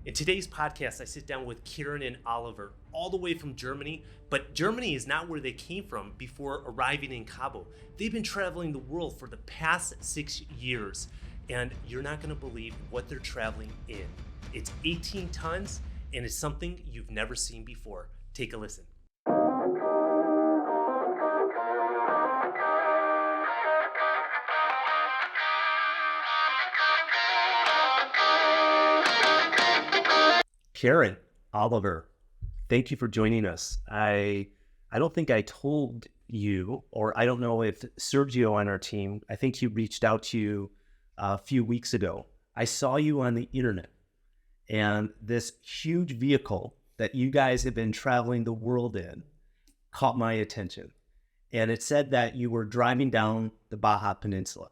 In today's podcast, I sit down with Karin and Oliver, all the way from Germany, but Germany is not where they came from before arriving in Cabo. They've been traveling the world for the past 6 years, and you're not going to believe what they're traveling in. It's 18 tons, and it's something you've never seen before. Take a listen. Karin, Oliver, thank you for joining us. I don't think I told you, or I don't know if Sergio on our team, I think he reached out to you a few weeks ago. I saw you on the internet, and this huge vehicle that you guys have been traveling the world in caught my attention. And it said that you were driving down the Baja Peninsula.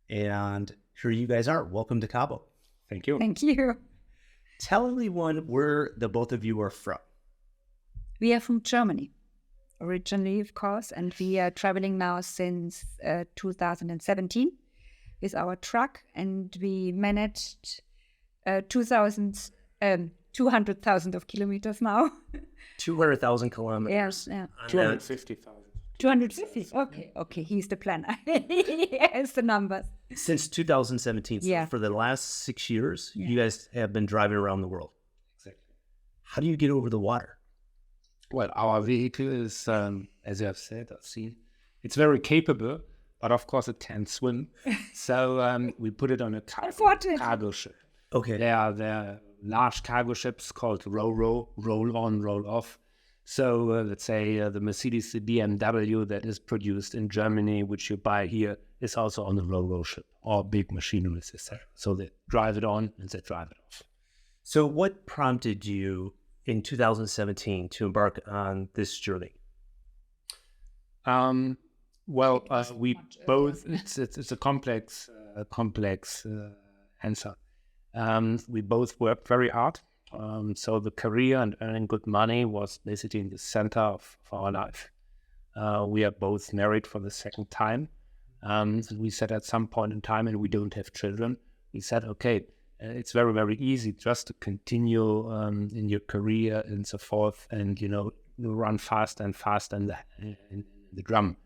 And here you guys are. Welcome to Cabo. Thank you. Thank you. Tell everyone where the both of you are from. We are from Germany, originally, of course, and we are traveling now since 2017 with our truck, and we managed 200,000 of kilometers now. 200,000 kilometers. Yes, yeah. 250,000. 250. Okay. He's the planner. He has the numbers. Since 2017. So Yeah. for the last 6 years, Yeah. you guys have been driving around the world. Exactly. How do you get over the water? Well, our vehicle is, as you have said, I've seen, it's very capable, but of course it can't swim. So we put it on a Unfortunately. cargo ship. Okay. There are large cargo ships called Ro-Ro, roll on, roll off. So let's say the Mercedes, the BMW that is produced in Germany, which you buy here, is also on the Ro-Ro ship, or big machinery system. So they drive it on and they drive it off. So what prompted you in 2017 to embark on this journey? We both, it's a complex answer. We both worked very hard. So the career and earning good money was basically in the center of our life. We are both married for the second time. We said at some point in time, and we don't have children, we said, okay, it's very, very easy just to continue in your career and so forth, and, run faster and faster in the drum.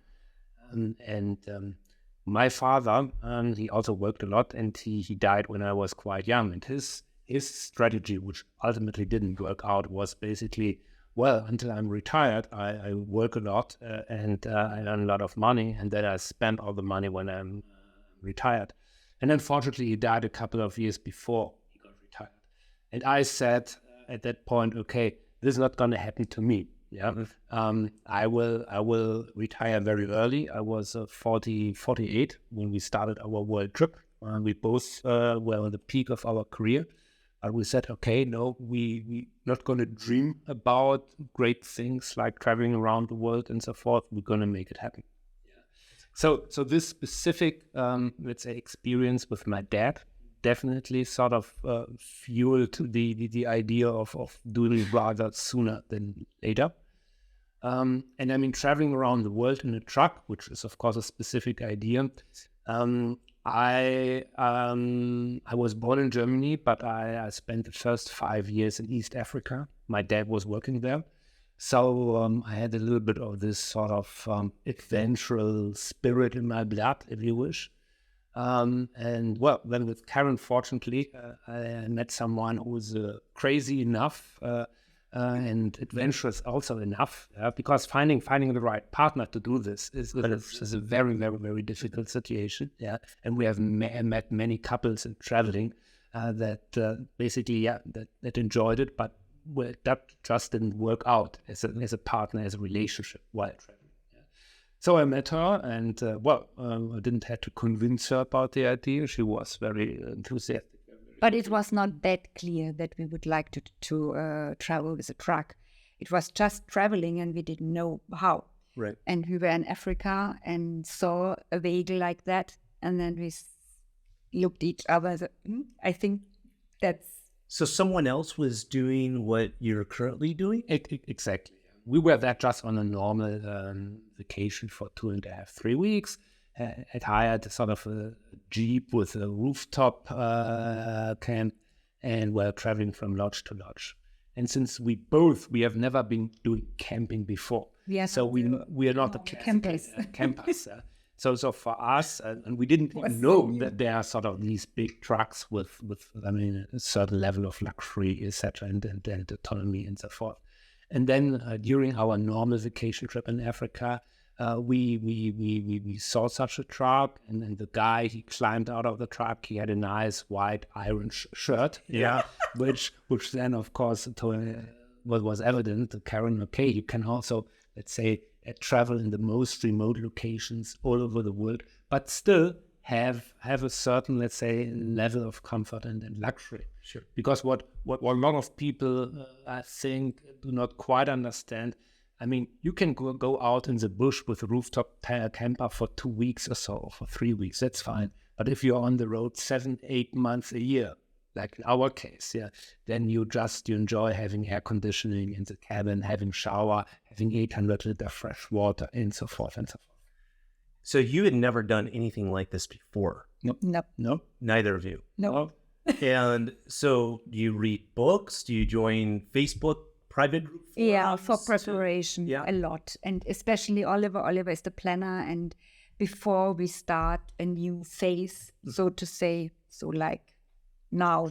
My father, he also worked a lot, and he died when I was quite young. And his strategy, which ultimately didn't work out, was basically, well, until I'm retired, I work a lot and I earn a lot of money, and then I spend all the money when I'm retired. And unfortunately, he died a couple of years before he got retired. And I said at that point, okay, this is not going to happen to me. Yeah, I will retire very early. I was 48 when we started our world trip. We both were on the peak of our career. But we said, okay, no, we not going to dream about great things like traveling around the world and so forth. We're going to make it happen. Yeah. So this specific, let's say, experience with my dad definitely sort of fueled the idea of doing it rather sooner than later. And I mean, traveling around the world in a truck, which is of course a specific idea. I was born in Germany, but I spent the first 5 years in East Africa. My dad was working there. So I had a little bit of this sort of adventurous spirit in my blood, if you wish. And well, then with Karin, fortunately, I met someone who was crazy enough and adventurous also enough, because finding the right partner to do this is a very, very, very difficult situation. Yeah, and we have met many couples in traveling that basically, that enjoyed it, but that just didn't work out as a partner, as a relationship while traveling. Yeah. So I met her, and I didn't have to convince her about the idea. She was very enthusiastic. But it was not that clear that we would like to travel with a truck. It was just traveling, and we didn't know how. Right. And we were in Africa and saw a vehicle like that, and then we looked at each other. And said, I think that's... So someone else was doing what you're currently doing? Exactly. We were there just on a normal vacation for 2.5, 3 weeks. Had hired sort of a Jeep with a rooftop camp, and we're traveling from lodge to lodge. And since we have never been doing camping before. Yes. So we are not the campers. Campers. So for us, and we didn't even know that there are sort of these big trucks with a certain level of luxury, etc., and autonomy and so forth. And then during our normal vacation trip in Africa, we saw such a truck, and then the guy, he climbed out of the truck. He had a nice white iron shirt, which then of course what was evident to Karin. Okay, you can also, let's say, travel in the most remote locations all over the world, but still have a certain, let's say, level of comfort and luxury. Sure. Because what a lot of people I think do not quite understand. I mean, you can go out in the bush with a rooftop camper for 2 weeks or so, or for 3 weeks, that's fine. But if you're on the road 7-8 months a year, like in our case, then you enjoy having air conditioning in the cabin, having shower, having 800 liter fresh water, and so forth and so forth. So you had never done anything like this before? No. Neither of you? No. And so do you read books? Do you join Facebook private group forums? Yeah, for preparation, Yeah. a lot. And especially Oliver. Oliver is the planner. And before we start a new phase, so to say, so like now,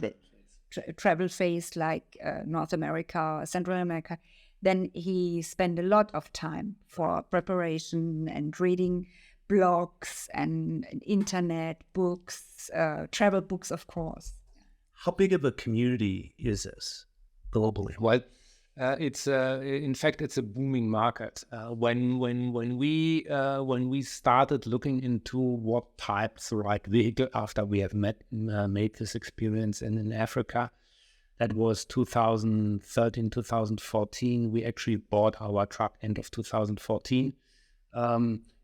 travel phase like North America, Central America, then he spent a lot of time for preparation and reading blogs and internet books, travel books, of course. How big of a community is this globally? Well, it's in fact it's a booming market. When we started looking into what types the right vehicle after we have made this experience in Africa, that was 2013, 2014. We actually bought our truck end of 2014.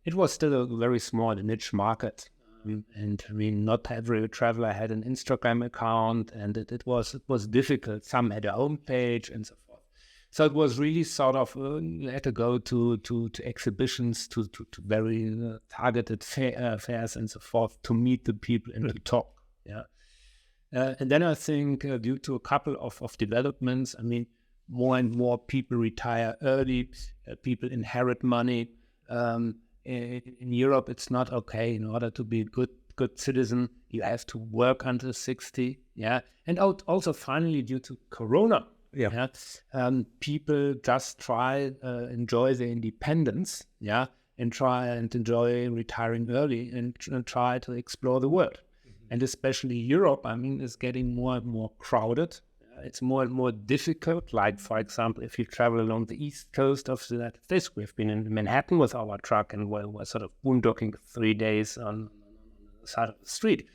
It was still a very small niche market. And I mean, not every traveler had an Instagram account, and it was difficult. Some had a homepage and so forth. So it was really sort of you had to go to exhibitions, to very targeted fairs and so forth to meet the people and to talk. Yeah, and then I think due to a couple of developments, I mean, more and more people retire early. People inherit money. In Europe, it's not okay. In order to be a good citizen, you have to work until 60. Yeah, and also finally due to Corona, people just enjoy their independence. Yeah, and try and enjoy retiring early and try to explore the world. Mm-hmm. And especially Europe, I mean, is getting more and more crowded. It's more and more difficult. Like, for example, if you travel along the east coast of the United States, we've been in Manhattan with our truck and we're sort of boondocking 3 days on the side of the street.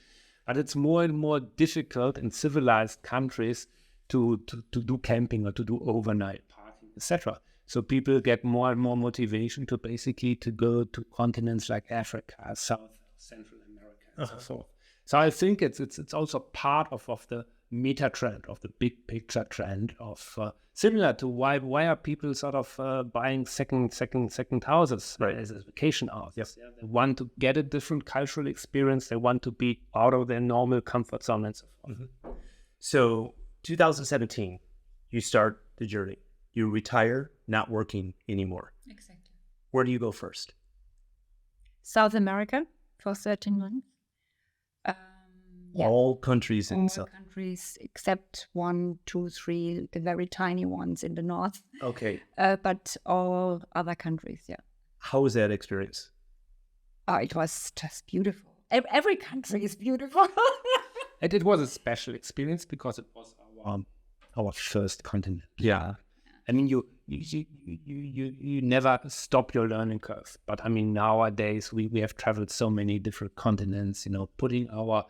But it's more and more difficult in civilized countries to do camping or to do overnight parking, etc. So people get more and more motivation to basically to go to continents like Africa, South, Central America, and so forth. So I think it's also part of the meta trend, of the big picture trend of similar to why are people sort of buying second houses as vacation houses. Yep. Yeah, they want to get a different cultural experience. They want to be out of their normal comfort zone and so forth. Mm-hmm. So 2017, you start the journey. You retire, not working anymore. Exactly. Where do you go first? South America for 13 months. All countries in South. All countries except 1, 2, 3, the very tiny ones in the north. Okay. But all other countries, yeah. How was that experience? It was just beautiful. Every country is beautiful. It was a special experience because it was our first continent. Yeah. I mean, you never stop your learning curve. But I mean, nowadays we have traveled so many different continents. You know, putting our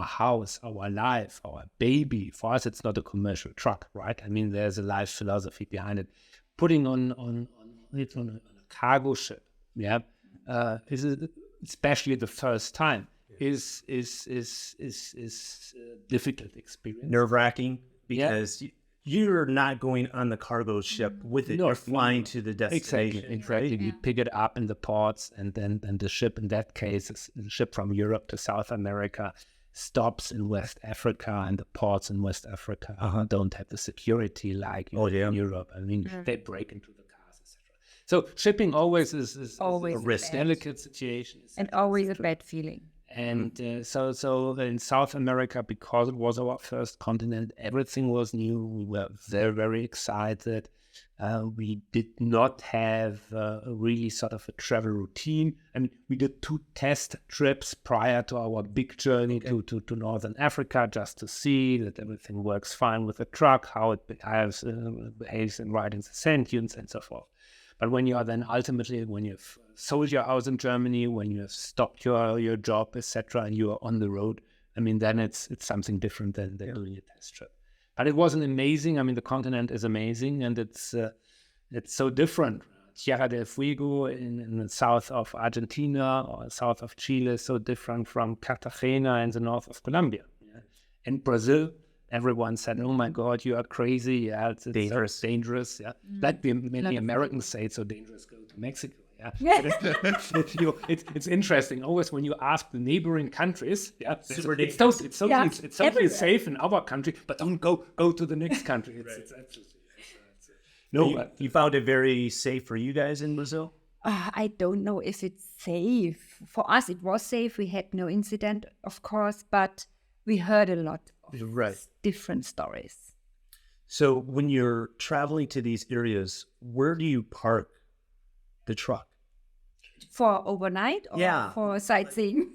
house, our life, our baby. For us, it's not a commercial truck, right? I mean, there's a life philosophy behind it. Putting on a cargo ship, especially the first time, is a difficult experience. Nerve-wracking because you're not going on the cargo ship with it. You're flying to the destination. Exactly. Yeah. You pick it up in the ports, and then the ship in that case is a ship from Europe to South America. stops in West Africa, and the ports in West Africa don't have the security like in Europe. I mean, they break into the cars, etc. So shipping always is Always a a risk, bad- delicate situation, And etc., always a etc. bad feeling. And so in South America, because it was our first continent, everything was new. We were very, very excited. We did not have a really sort of a travel routine. I mean, we did 2 test trips prior to our big journey to Northern Africa, just to see that everything works fine with the truck, how it behaves in riding the sand dunes and so forth. But when you are then ultimately, when you've sold your house in Germany, when you have stopped your job, etc., and you are on the road, I mean, then it's something different than doing a test trip. But it was an amazing. I mean, the continent is amazing, and it's so different. Tierra del Fuego in the south of Argentina or south of Chile is so different from Cartagena in the north of Colombia. Yeah. In Brazil, everyone said, "Oh my God, you are crazy! Yeah, it's Dangerous. so dangerous. Yeah, like many Americans say, it's so dangerous. Go to Mexico." Yeah, it's interesting. Always when you ask the neighboring countries, it's totally everywhere. safe in our country, but don't go to the next country. It's absolutely. No, You found it very safe for you guys in Brazil? I don't know if it's safe. For us, it was safe. We had no incident, of course, but we heard a lot of different stories. So when you're traveling to these areas, where do you park the truck? For overnight or for sightseeing?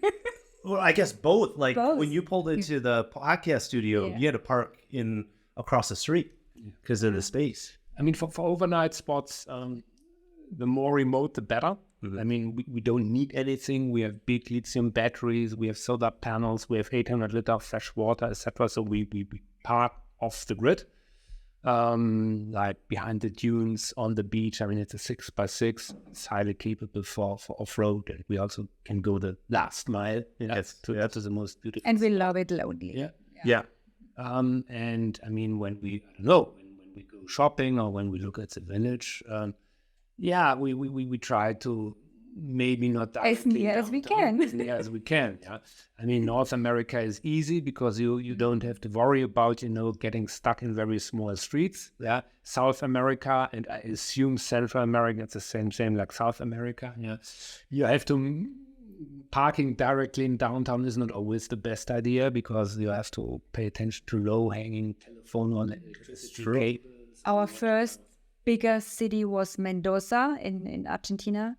Well, I guess both. Like Both. when you pulled into the podcast studio, you had to park across the street because of the space. I mean, for overnight spots, the more remote, the better. I mean, we don't need anything. We have big lithium batteries. We have solar panels. We have 800 liter of fresh water, etc. So we park off the grid, like behind the dunes on the beach. I mean, it's a 6x6. It's highly capable for off-road, and we also can go the last mile to the most beautiful. And we love it lonely. Yeah. And I mean, when we go shopping or when we look at the village, we try to maybe not As near as we can. As near as we can. Yeah, I mean, North America is easy because you don't have to worry about getting stuck in very small streets. Yeah, South America, and I assume Central America, it's the same like South America. Yeah, you have to. Parking directly in downtown is not always the best idea because you have to pay attention to low-hanging telephone or electricity cables. Our first bigger city was Mendoza in Argentina,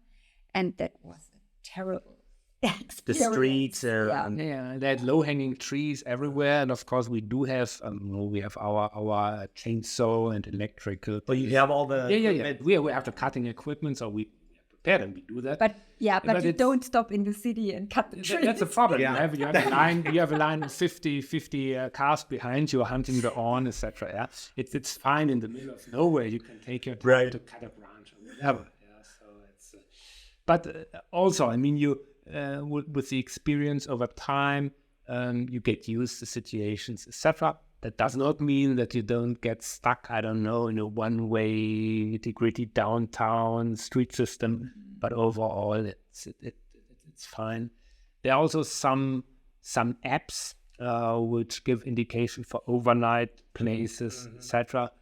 and that was a terrible experience. The streets they had low-hanging trees everywhere, and of course we do have we have our chainsaw and electrical. But you have all the We have the cutting equipment, so we prepared and we do that. But you don't stop in the city and cut the trees. That's a problem. You have a line of 50 cars behind you hunting the on, etc. Yeah, it's fine in the middle of nowhere. You can take your time to cut a branch or whatever. Yeah, so it's. But also, I mean, you with the experience over time, you get used to situations, etc. That does not mean that you don't get stuck, I don't know, in a one-way gritty downtown street system. But overall, it's fine. There are also some apps which give indication for overnight places, etc.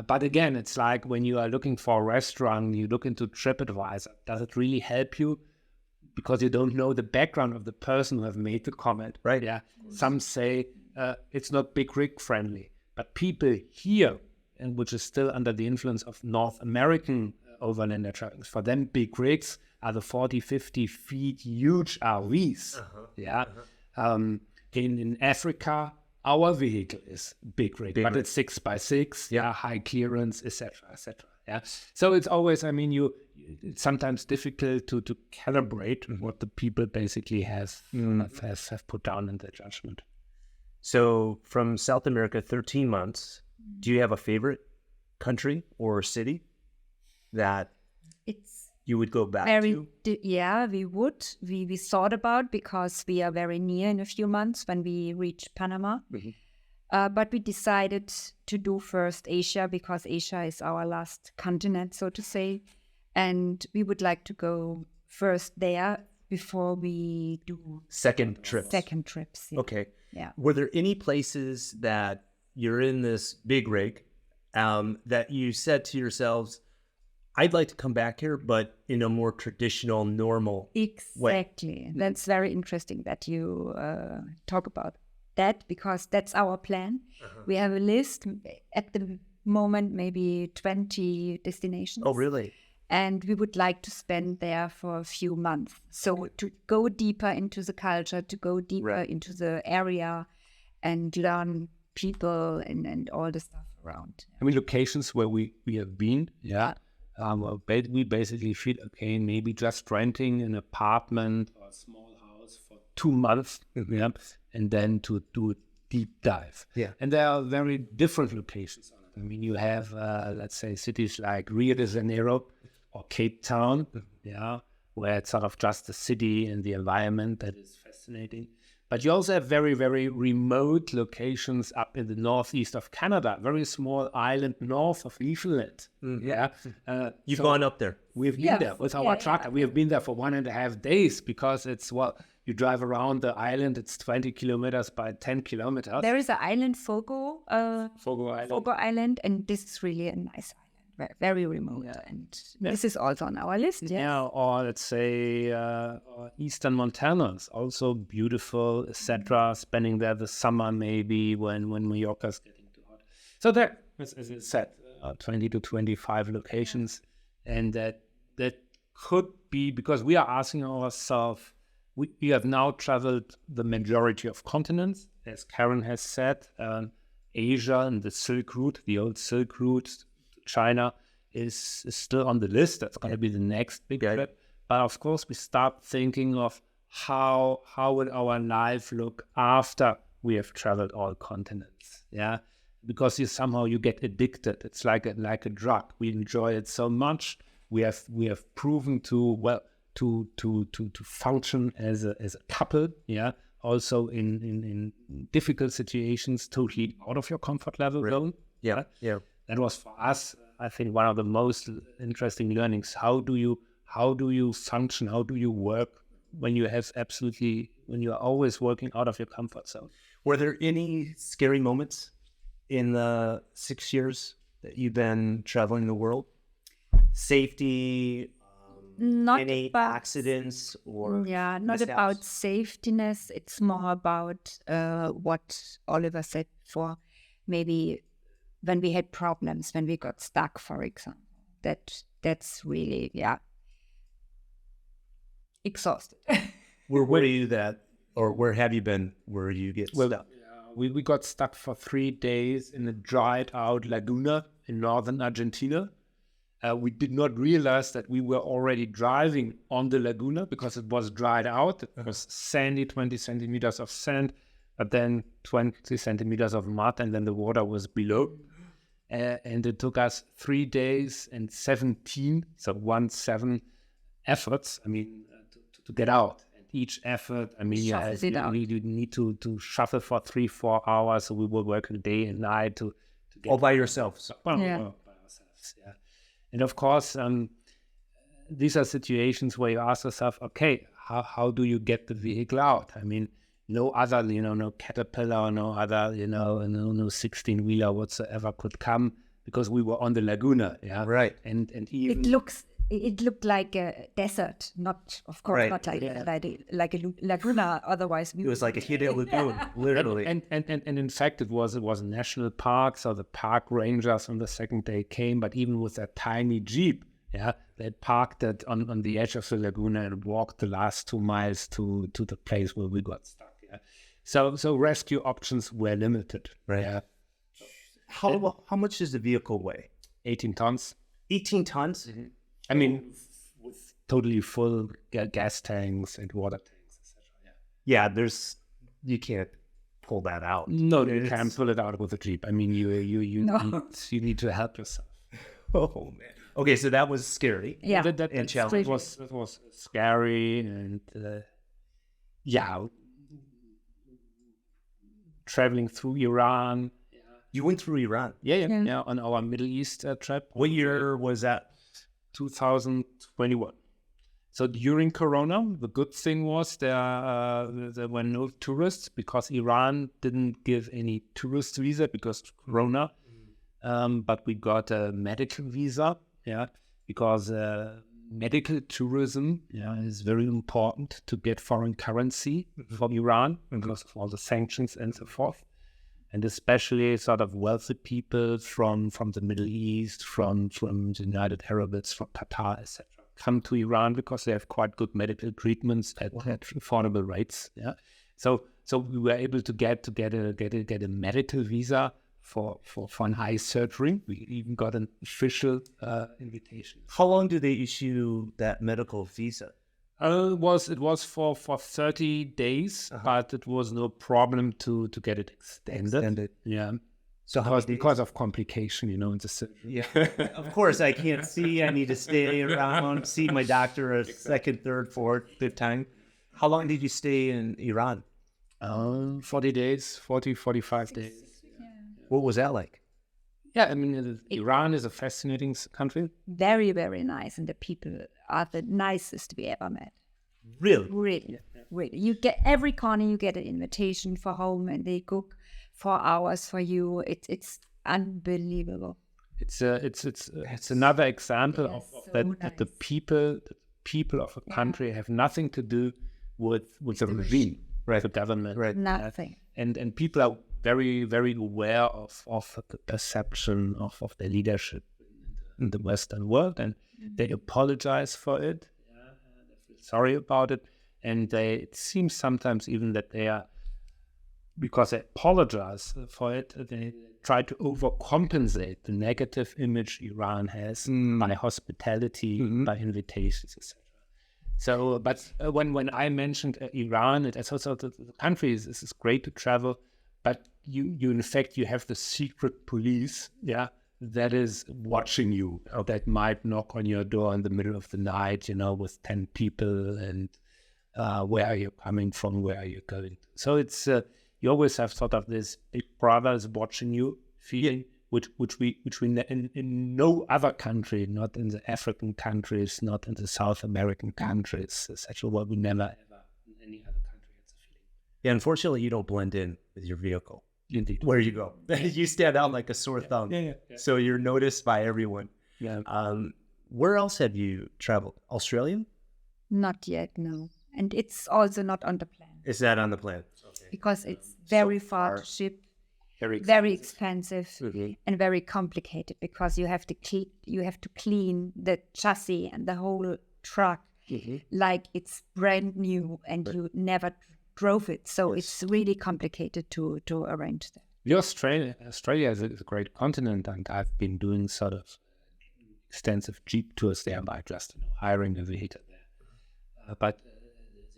But again, it's like when you are looking for a restaurant, you look into TripAdvisor. Does it really help you? Because you don't know the background of the person who have made the comment. Right. Yeah. Some say it's not big rig friendly, but people here, and which is still under the influence of North American overlander travel, for them big rigs are the 40, 50 feet huge RVs. In Africa, our vehicle is big rig, but it's 6x6, high clearance, etc. Yeah. So it's always, I mean, it's sometimes difficult to calibrate what the people basically have put down in their judgment. So from South America, 13 months, do you have a favorite country or city that you would go back to? We would. We thought about, because we are very near in a few months when we reach Panama. But we decided to do first Asia, because Asia is our last continent, so to say. And we would like to go first there before we do Second trips. second trips. Yeah. Okay. Yeah. Were there any places that you're in this big rig that you said to yourselves, I'd like to come back here, but in a more traditional, normal Exactly. way? That's very interesting that you talk about that, because that's our plan. We have a list at the moment, maybe 20 destinations. Oh, really? And we would like to spend there for a few months. So to go deeper into the culture, to go deeper into the area and learn people and all the stuff around. I mean, locations where we have been, we basically feel, okay, maybe just renting an apartment or a small house for 2 months, and then to do a deep dive. Yeah. And there are very different locations on it. I mean, you have, let's say, cities like Rio de Janeiro or Cape Town, where it's sort of just the city and the environment that is fascinating. But you also have very, very remote locations up in the northeast of Canada, very small island north of Newfoundland. You've gone up there. We've been there with our truck. We have been there for 1.5 days because it's, you drive around the island, it's 20 kilometers by 10 kilometers. There is an island, Fogo Fogo Island, and this is really a nice island. Very remote, and this is also on our list. Yeah, or let's say Eastern Montana is also beautiful, etc. Spending there the summer maybe when Mallorca's getting too hot. So there, as I said, 20 to 25 locations, and that could be because we are asking ourselves. We have now traveled the majority of continents, as Karin has said. Asia and the Silk Route, the old Silk Route. China is still on the list. That's going to be the next big trip. But of course, we start thinking of how will our life look after we have traveled all continents. Yeah, because you get addicted. It's like a drug. We enjoy it so much. We have proven to function as a couple. Yeah, also in difficult situations, totally out of your comfort level zone. Yeah. That was for us, I think, one of the most interesting learnings. How do you function? How do you work when you are always working out of your comfort zone? Were there any scary moments in the 6 years that you've been traveling the world? Safety, any accidents or not mishaps? about safetyness. It's more about what Oliver said before. Maybe when we had problems, when we got stuck, for example, that's really, exhausted. Where were you where have you been where you get stuck? We got stuck for 3 days in a dried out Laguna in northern Argentina. We did not realize that we were already driving on the Laguna because it was dried out. It was sandy, 20 centimeters of sand, but then 20 centimeters of mud, and then the water was below. And it took us 3 days and 17 efforts, to get out. And each effort, you need to shuffle for 3-4 hours. So we were working day and night to get all by yourselves. By ourselves, yeah. And of course, these are situations where you ask yourself, okay, how do you get the vehicle out? No other, no Caterpillar, no other, no 16-wheeler whatsoever could come because we were on the Laguna, right. And even it looked like a desert, not like a Laguna. Otherwise, it was like a hidden lagoon, literally. And in fact, it was a national park, so the park rangers on the second day came, but even with a tiny Jeep, they parked it on the edge of the Laguna and walked the last 2 miles to the place where we got stuck. So rescue options were limited. Right. Yeah. How much does the vehicle weigh? 18 tons. 18 tons? Mm-hmm. With totally full gas tanks and water tanks, etc. Yeah, you can't pull that out. No, you can't pull it out with a Jeep. You need to help yourself. Oh man. Okay, so that was scary. Yeah, and challenge was scary and traveling through Iran. You went through Iran? Yeah, on our Middle East trip. What year was that? 2021. So during Corona, the good thing was there were no tourists because Iran didn't give any tourist visa because of Corona. But we got a medical visa, because medical tourism is very important to get foreign currency from Iran because of all the sanctions and so forth. And especially sort of wealthy people from the Middle East, from the United Arab Emirates, from Qatar, etc., come to Iran because they have quite good medical treatments at affordable rates. Yeah, so we were able to get a medical visa for an eye surgery. We even got an official invitation. How long do they issue that medical visa? It was for 30 days, but it was no problem to get it extended. Yeah. So because of complication, in the surgery. Yeah, of course, I can't see. I need to stay around, see my doctor a second, third, fourth, fifth time. How long did you stay in Iran? 40 days, 45 days. Yeah. What was that like? Yeah, I mean, Iran is a fascinating country. Very, very nice. And the people are the nicest we ever met. Really? Really, really. You get every corner, you get an invitation for home, and they cook 4 hours for you. It's unbelievable. It's another example of that, nice. that the people of a country have nothing to do with the regime, the government, right? Nothing. And people are very, very aware of the perception of their leadership in the Western world, and they apologize for it. They feel sorry about it, and it seems sometimes even that they are, because they apologize for it, they try to overcompensate the negative image Iran has by hospitality, by invitations, etc. So, but when I mentioned Iran, it's also the country is great to travel, but you in fact you have the secret police, that is watching you, that might knock on your door in the middle of the night, with 10 people, and where are you coming from, where are you going to? So it's you always have sort of this big brothers watching you feeling, which we in no other country, not in the African countries, not in the South American countries, it's actually what we never ever in any other country has a feeling. Yeah, unfortunately, you don't blend in with your vehicle. Indeed. Where you go, you stand out like a sore thumb. Yeah. So you're noticed by everyone. Yeah. Where else have you traveled? Australia? Not yet, no. And it's also not on the plan. Is that on the plan? Okay. Because it's very far to ship, Very expensive, and very complicated, because you have to clean the chassis and the whole truck like it's brand new, and you never drove it. So it's really complicated to arrange that. Australia is a great continent, and I've been doing sort of extensive Jeep tours there by just hiring a vehicle there. But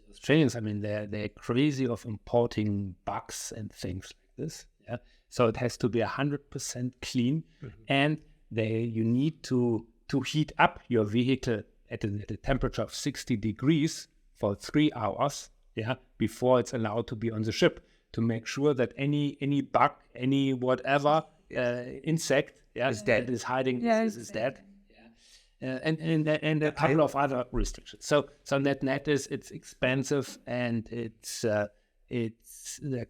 the Australians, I mean, they're crazy of importing bugs and things like this. Yeah, so it has to be 100% clean, and you need to heat up your vehicle at a temperature of 60 degrees for 3 hours. Yeah, before it's allowed to be on the ship, to make sure that any bug, any whatever insect, is dead, is hiding, is dead. Yeah, and a couple of other restrictions. So net is it's expensive, and it's a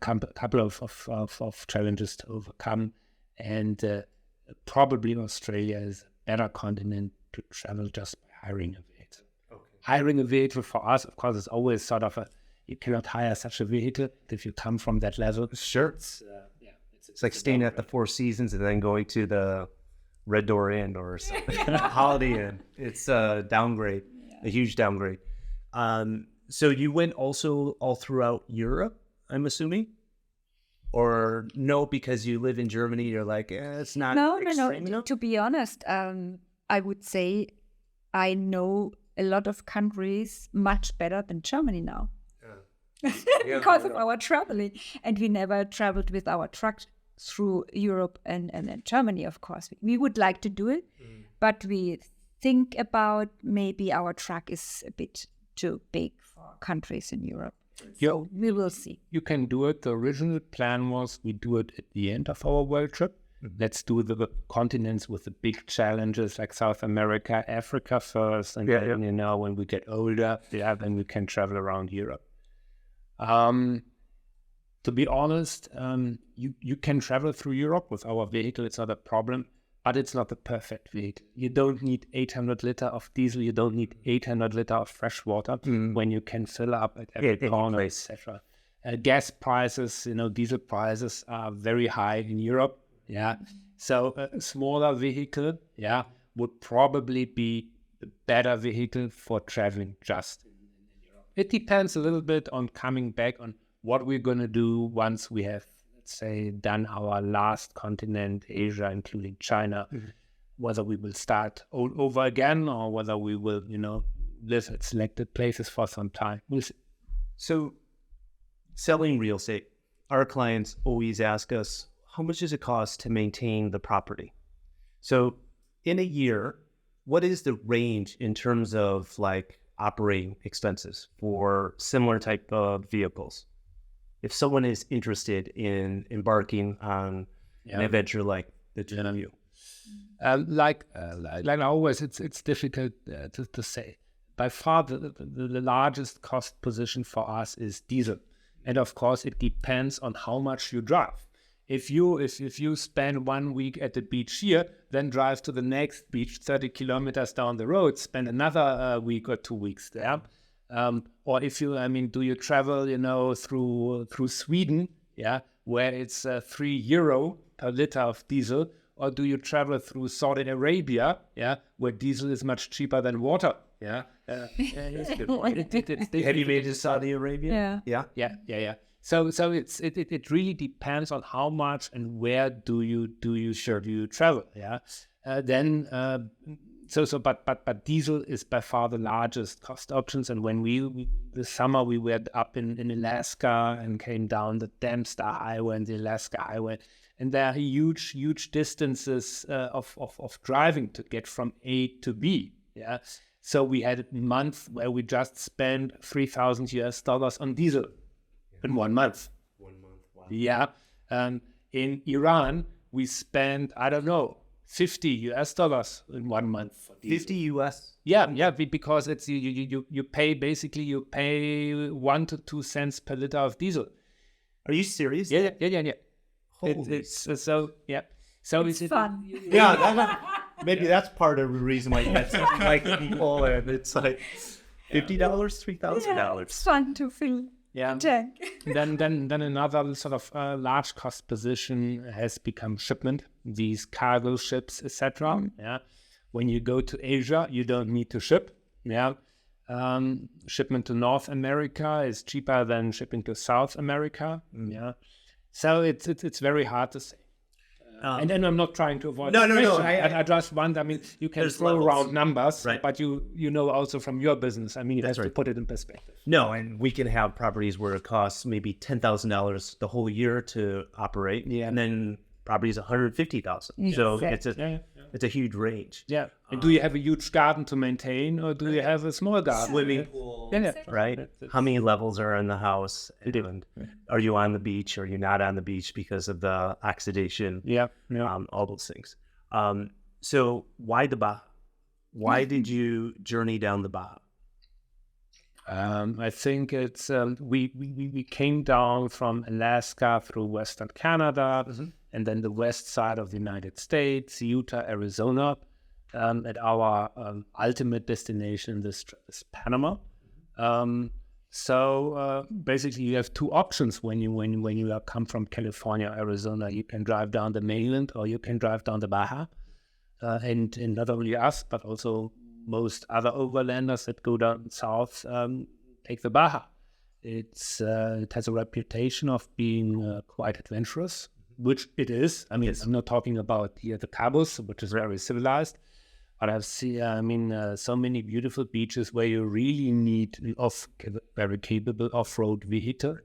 couple of challenges to overcome, and probably Australia is a better continent to travel just by hiring a vehicle. Okay. Hiring a vehicle for us, of course, is always sort of you cannot hire such a vehicle if you come from that level. Sure. It's like staying at the Four Seasons and then going to the Red Door Inn or something. Holiday Inn. It's a downgrade, a huge downgrade. So you went also all throughout Europe, I'm assuming? Or no, because you live in Germany, you're like, it's not extreme enough? To be honest, I would say I know a lot of countries much better than Germany now. Because of our traveling, and we never traveled with our truck through Europe and Germany. Of course, we would like to do it, but we think about maybe our truck is a bit too big for countries in Europe. So we will see. You can do it. The original plan was we do it at the end of our world trip, let's do the continents with the big challenges like South America, Africa first, and then, you know, when we get older, then we can travel around Europe. To be honest, you can travel through Europe with our vehicle. It's not a problem, but it's not the perfect vehicle. You don't need 800 liter of diesel. You don't need 800 liter of fresh water when you can fill up at every corner, etc. Gas prices, you know, diesel prices are very high in Europe. Yeah, so a smaller vehicle, would probably be the better vehicle for traveling just in Europe. It depends a little bit on coming back on what we're going to do once we have, let's say, done our last continent, Asia, including China, whether we will start all over again or whether we will, you know, live at selected places for some time. We'll see. So selling real estate, our clients always ask us, how much does it cost to maintain the property? So in a year, what is the range in terms of like operating expenses for similar type of vehicles? If someone is interested in embarking on an adventure like the two of you. Like always, it's difficult to say. By far, the largest cost position for us is diesel. And of course, it depends on how much you drive. If you spend 1 week at the beach here, then drive to the next beach 30 kilometers down the road, spend another week or 2 weeks there. Or if you, do you travel, you know, through Sweden, where it's €3 per liter of diesel, or do you travel through Saudi Arabia, where diesel is much cheaper than water, Have you been to Saudi Arabia? Yeah. So it really depends on how much and where do you travel, But diesel is by far the largest cost options. And when we this summer we were up in Alaska and came down the Dempster Highway and the Alaska Highway, and there are huge distances of driving to get from A to B. So we had a month where we just spent $3,000 on diesel in 1 month. 1 month, wow. In Iran we spent, I don't know, $50 in 1 month for diesel. 50 US? Yeah, because it's you pay 1 to 2 cents per liter of diesel. Are you serious? Yeah. So it's fun. Maybe that's part of the reason why you had something like people, and it's like $50, $3,000. It's fun to fill tank. Then another sort of large cost position has become shipment. These cargo ships, etc. When you go to Asia, you don't need to ship. Shipment to North America is cheaper than shipping to South America. So it's very hard to say. And then I'm not trying to avoid. No. I just want. You can throw around numbers, right? But you know also from your business. You have to put it in perspective. No, and we can have properties where it costs maybe $10,000 the whole year to operate, and then properties $150,000. So it's a huge range. Yeah. And do you have a huge garden to maintain, or do you have a small garden? Swimming pool, right? That's How many levels are in the house? And are you on the beach? Are you not on the beach because of the oxidation? All those things. So why the Baja? Why did you journey down the Baja? I think it's we came down from Alaska through Western Canada, and then the west side of the United States, Utah, Arizona, at our ultimate destination. This is Panama. So basically, you have two options when you come from California, Arizona. You can drive down the mainland, or you can drive down the Baja, and not only us, but also most other overlanders that go down south take the Baja. It has a reputation of being quite adventurous, which it is. I'm not talking about here the Cabos, which is very civilized, but I've seen, so many beautiful beaches where you really need very capable off-road vehicle.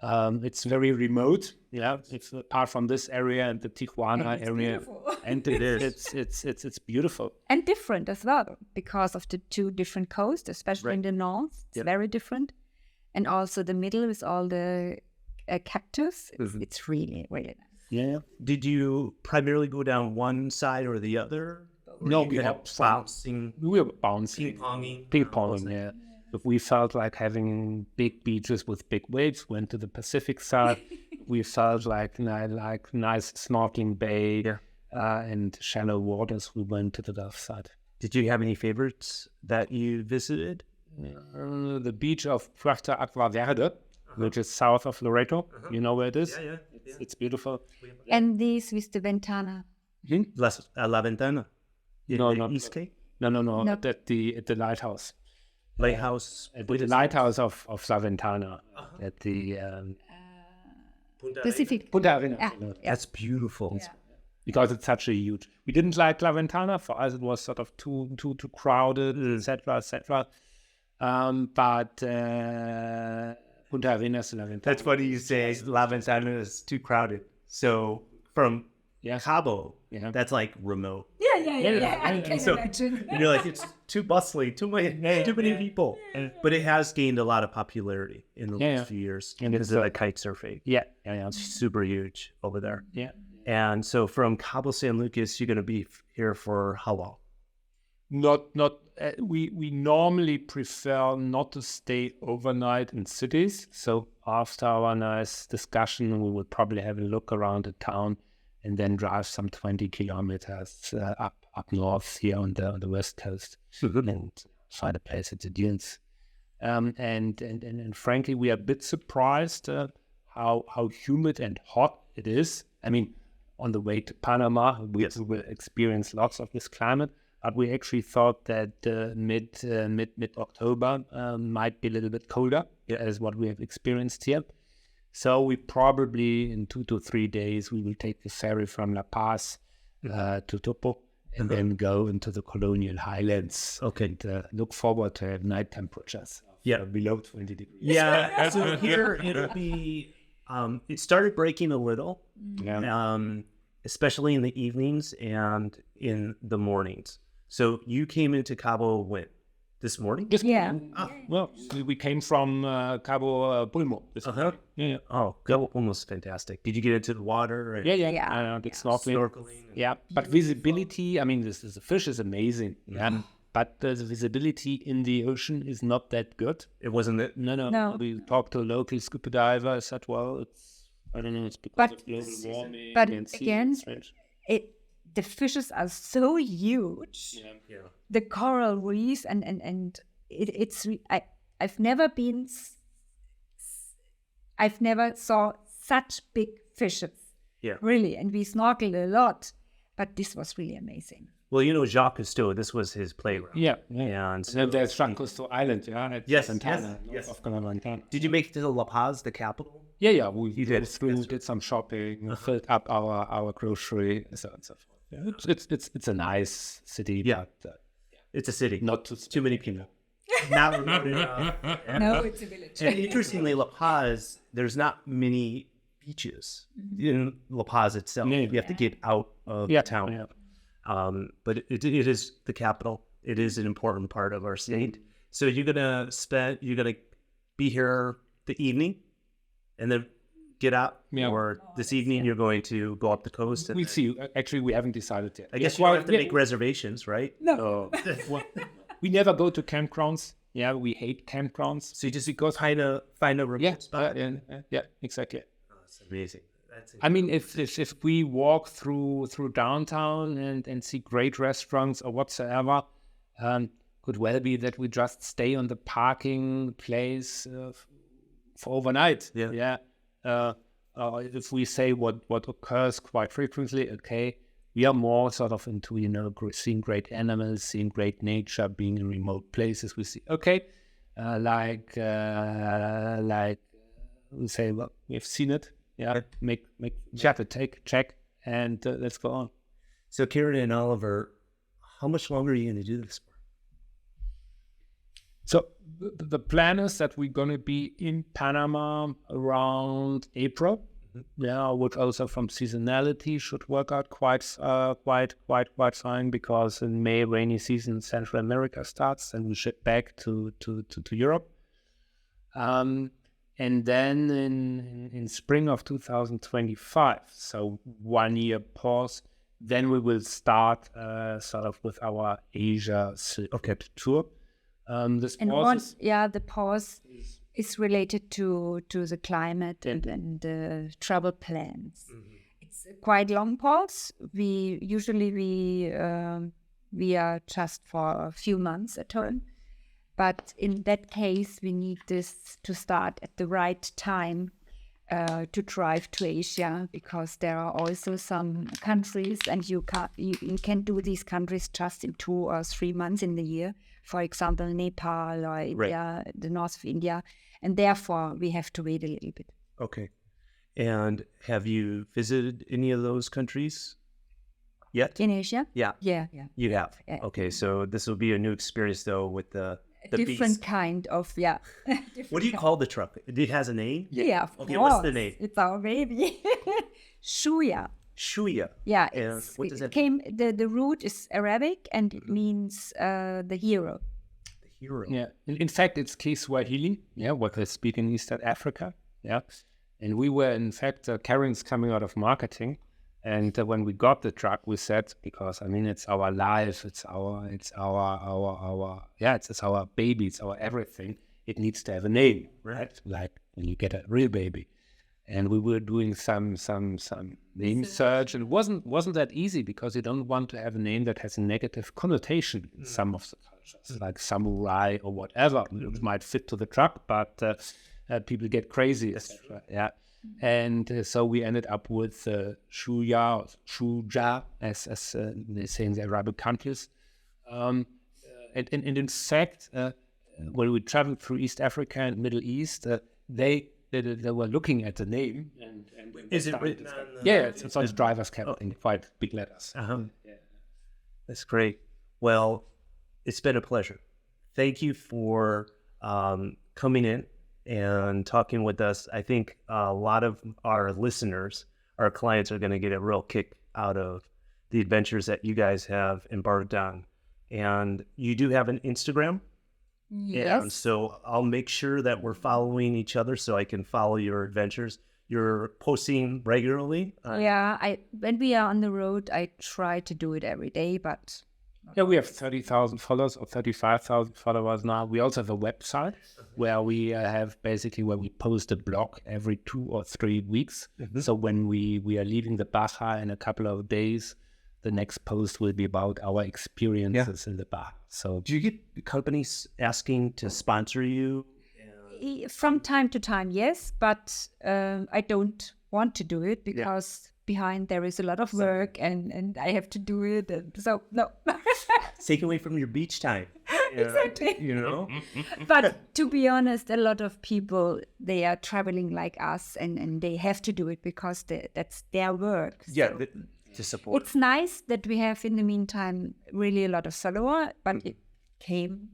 It's very remote. It's apart from this area and the Tijuana area, and it's beautiful and different as well because of the two different coasts, especially in the north. It's very different, and also the middle with all the cactus. It's really nice. Yeah. Did you primarily go down one side or the other? Or No, you we kept have bouncing, We were bouncing, ping-ponging. yeah. If we felt like having big beaches with big waves, went to the Pacific side. We felt like nice snorkeling bay and shallow waters. We went to the Gulf side. Did you have any favorites that you visited? The beach of Puerto Aqua Verde, which is south of Loreto. You know where it is? Yeah. It's beautiful. And this with the Ventana. La Ventana? No, The not East Cape? No. Nope. At the lighthouse. Lighthouse? At the lighthouse of La Ventana. At the Pacific. Punta Arenas. Yeah. That's beautiful. Yeah. Because it's such a huge. We didn't like La Ventana. For us, it was sort of too crowded, etc. But Punta Arenas, La Ventana. That's funny you say La Ventana is too crowded. So from Cabo, that's like remote. Yeah. I can So imagine. you're like, it's too bustling, too many people. But it has gained a lot of popularity in the last few years because of the kite surfing. Yeah. It's super huge over there. Yeah. And so from Cabo San Lucas, you're going to be here for how long? We normally prefer not to stay overnight in cities. So after our nice discussion, we will probably have a look around the town and then drive some 20 kilometers up north here on the west coast and find a place at the dunes. And frankly, we are a bit surprised how humid and hot it is. I mean, on the way to Panama, we will experience lots of this climate, but we actually thought that mid-October might be a little bit colder, as what we have experienced here. So we probably, in 2 to 3 days, we will take the ferry from La Paz to Topo and then go into the colonial highlands. Okay. And look forward to have night temperatures below 20 degrees. Yeah. So here it'll be, it started breaking a little, especially in the evenings and in the mornings. So you came into Cabo when? This morning? Well, we came from Cabo Pulmo. Yeah. Oh, Cabo almost fantastic. Did you get into the water? Yeah. Did snorkeling. Yeah, but visibility, I mean, the fish is amazing. Yeah. But the visibility in the ocean is not that good. It wasn't it? No. We talked to a local scuba diver. I said, well, it's because of global warming. But and again, strange. the fishes are so huge. Yeah. The coral reefs and I've never saw such big fishes. Yeah. Really, and we snorkeled a lot, but this was really amazing. Well, Jacques Cousteau, this was his playground. Yeah. And So there's San Cousteau Island, at Santana, yes. of Calamantan. Did you make it to La Paz, the capital? Yeah. We did. did some shopping, filled up our grocery, so on and so forth. Yeah, it's a nice city. Yeah. But, It's a city. not Too many people. Not enough. No, it's a village. And interestingly, La Paz, there's not many beaches in La Paz itself. Yeah. You have to get out of town. Yeah. But it is the capital. It is an important part of our state. So you're gonna be here the evening, and then get out. Yeah. Or this evening you're going to go up the coast. And We'll see. Actually, we haven't decided yet. I guess you have to make reservations, right? No. Well, we never go to campgrounds. Yeah, we hate campgrounds. So you just go find a remote spot. Yeah, exactly. Oh, that's amazing. I mean, if we walk through downtown and see great restaurants or whatsoever, could well be that we just stay on the parking place for overnight. Yeah. If we say what occurs quite frequently, okay, we are more sort of into seeing great animals, seeing great nature, being in remote places. We see like we say, well, we've seen it. Yeah, make check, and let's go on. So Karin and Oliver, how much longer are you going to do this for? So the plan is that we're going to be in Panama around April. Yeah, which also from seasonality should work out quite fine, because in May rainy season Central America starts and we ship back to Europe. And then in spring of 2025, so 1 year pause, then we will start sort of with our Asia Silk Road tour. This pause the pause is related to the climate and the travel plans. It's a quite long pause. We are just for a few months at home. But in that case, we need this to start at the right time to drive to Asia, because there are also some countries, and you can do these countries just in 2 or 3 months in the year. For example, Nepal or India, the north of India, and therefore we have to wait a little bit. Okay. And have you visited any of those countries yet? In Asia? Yeah. Yeah. You have? Yeah. Okay, so this will be a new experience, though, with the different beast. kind of, What do you call the truck? It has a name? Yeah, of Okay, course. what's the name? It's our baby. Shuya. Shuya. Yeah. And what does that The root is Arabic, and it means the hero. The hero. Yeah, in fact, it's Kiswahili, what they speak in Eastern Africa, And we were, in fact, Karin's coming out of marketing, and when we got the truck, we said, because I mean, it's our life, it's our baby, it's our everything. It needs to have a name, right? Like when you get a real baby. And we were doing some name search, and it wasn't that easy, because you don't want to have a name that has a negative connotation in some of the cultures, like samurai or whatever. It might fit to the truck, but people get crazy, etc. Yeah. And so we ended up with Shuya, or Shuja, as they say in the Arabic countries. And in fact, when we traveled through East Africa and Middle East, they were looking at the name. And Is it written on the... Yeah, it's on the driver's cab in quite big letters. Yeah. That's great. Well, it's been a pleasure. Thank you for coming in and talking with us. I think a lot of our listeners, our clients, are going to get a real kick out of the adventures that you guys have embarked on. And you do have an Instagram? Yes. And so I'll make sure that we're following each other so I can follow your adventures. You're posting regularly? When we are on the road, I try to do it every day, but... Yeah, we have 30,000 followers or 35,000 followers now. We also have a website where we where we post a blog every 2 or 3 weeks. So when we are leaving the Baja in a couple of days, the next post will be about our experiences in the Baja. So do you get companies asking to sponsor you? From time to time, yes, but I don't want to do it, because behind there is a lot of work and I have to do it. And so, no. It's taken away from your beach time. Exactly. You know? But to be honest, a lot of people, they are traveling like us, and they have to do it because that's their work. Yeah, to support. It's nice that we have, in the meantime, really a lot of followers, but it came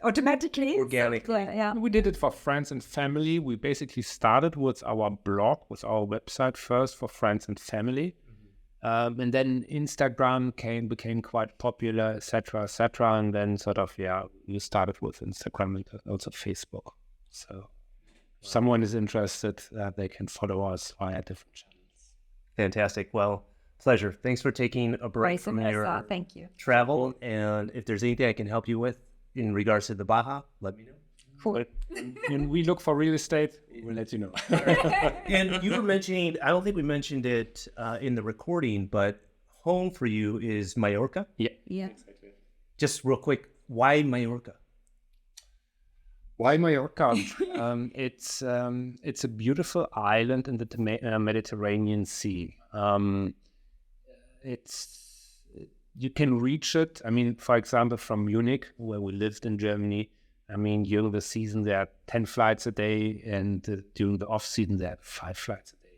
automatically. Organically. Yeah. We did it for friends and family. We basically started with our blog, with our website first for friends and family. And then Instagram became quite popular, etc., and then we started with Instagram and also Facebook. So if someone is interested, they can follow us via different channels. Fantastic. Well, pleasure. Thanks for taking a break from your Thank you. travel. And if there's anything I can help you with in regards to the Baja, let me know. Cool. When we look for real estate, we'll let you know. And you were mentioning, I don't think we mentioned it in the recording, but home for you is Mallorca. Yeah. Exactly. Just real quick, why Mallorca? Why Mallorca? It's a beautiful island in the Mediterranean Sea. You can reach it. I mean, for example, from Munich, where we lived in Germany, I mean, during the season, there are 10 flights a day, and during the off-season, there are 5 flights a day.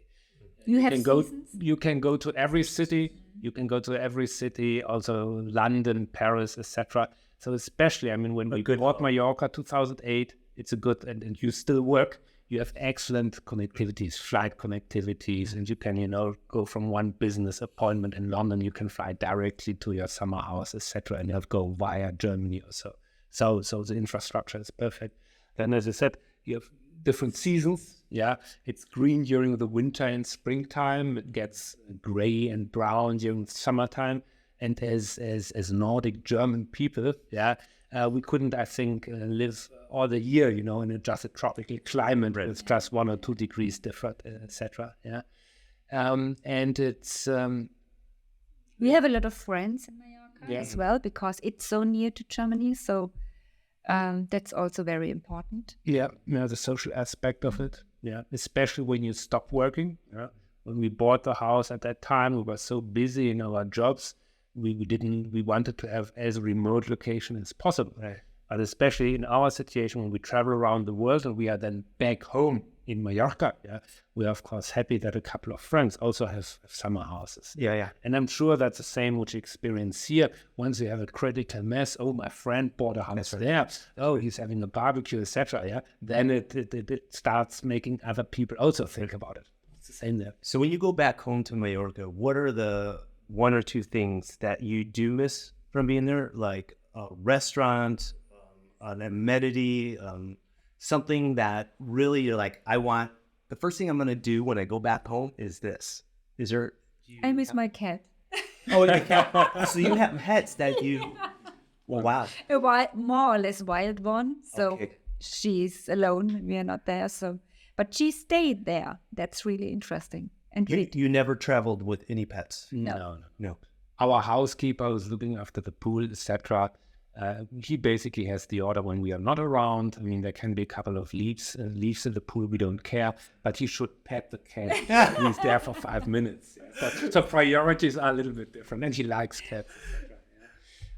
You can go to every city. You can go to every city, also London, Paris, etc. So especially, I mean, when we bought Mallorca 2008, it's a good, and you still work. You have excellent connectivities, flight connectivities, and you can, go from one business appointment in London, you can fly directly to your summer house, etc., and not go via Germany or so. So the infrastructure is perfect. Then, as I said, you have different seasons. Yeah, it's green during the winter and springtime. It gets gray and brown during summertime. And as Nordic German people, we couldn't, I think, live all the year, in just a tropical climate with just 1 or 2 degrees different, etc. Yeah, and it's. We have a lot of friends in Mallorca as well because it's so near to Germany. So that's also very important. Yeah, the social aspect of it. Yeah, especially when you stop working. Yeah. When we bought the house at that time, we were so busy in our jobs. We wanted to have as remote location as possible. Right. But especially in our situation, when we travel around the world and we are then back home in Mallorca, we are of course happy that a couple of friends also have summer houses. Yeah. And I'm sure that's the same which you experience here. Once you have a critical mess, oh, my friend bought a house there. Oh, he's having a barbecue, etc. Yeah, then it starts making other people also think about it. It's the same there. So when you go back home to Mallorca, what are the 1 or 2 things that you do miss from being there, like a restaurant, an amenity, something that really you're like, the first thing I'm going to do when I go back home is this. Is there? I miss my cat. Oh, the cat. So you have pets that you, wow. More or less wild one. So she's alone. We are not there. But she stayed there. That's really interesting. And you never traveled with any pets? No. Our housekeeper is looking after the pool, etc. He basically has the order when we are not around. I mean, there can be a couple of leaves in the pool. We don't care, but he should pet the cat. He's there for 5 minutes. So priorities are a little bit different, and he likes cats.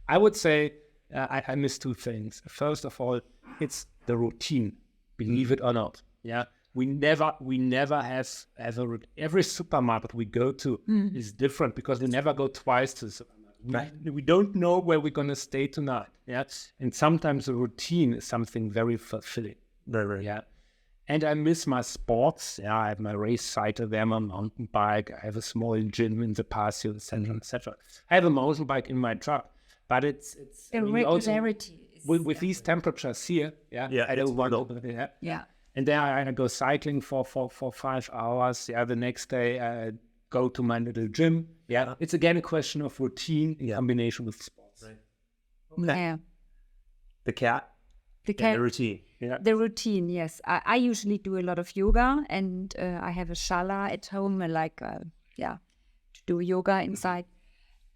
I would say I miss 2 things. First of all, it's the routine. Believe it or not, We never have every supermarket we go to is different because we never go twice to the supermarket. Right. We don't know where we're going to stay tonight. Yeah. And sometimes the routine is something very fulfilling. Right. Yeah. And I miss my sports. Yeah. I have my race cycle there, my mountain bike. I have a small gym in the patio, etc., etc. I have a mountain bike in my truck, but it's the regularity. With these temperatures here, I don't want to. Yeah. And then I go cycling for 5 hours. Yeah. The next day I go to my little gym. Yeah, it's again a question of routine in combination with sports. Right. Okay. Yeah. The cat. The routine. Yeah. The routine, yes. I usually do a lot of yoga, and I have a shala at home. I like, to do yoga inside,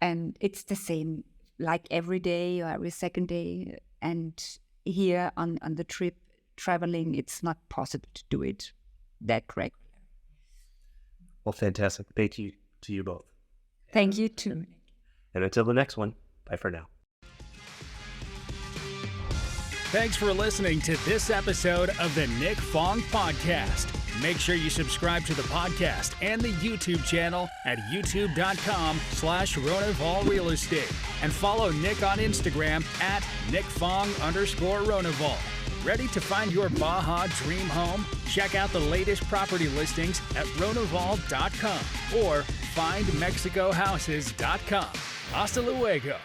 and it's the same, like every day or every second day. And here on the trip, traveling, it's not possible to do it that regularly. Well, fantastic. Thank you to you both. Thank you too. And until the next one, bye for now. Thanks for listening to this episode of the Nick Fong Podcast. Make sure you subscribe to the podcast and the YouTube channel at youtube.com/Ronival Real Estate and follow Nick on Instagram at NickFong_Ronival. Ready to find your Baja dream home? Check out the latest property listings at Ronival.com or findmexicohouses.com. Hasta luego.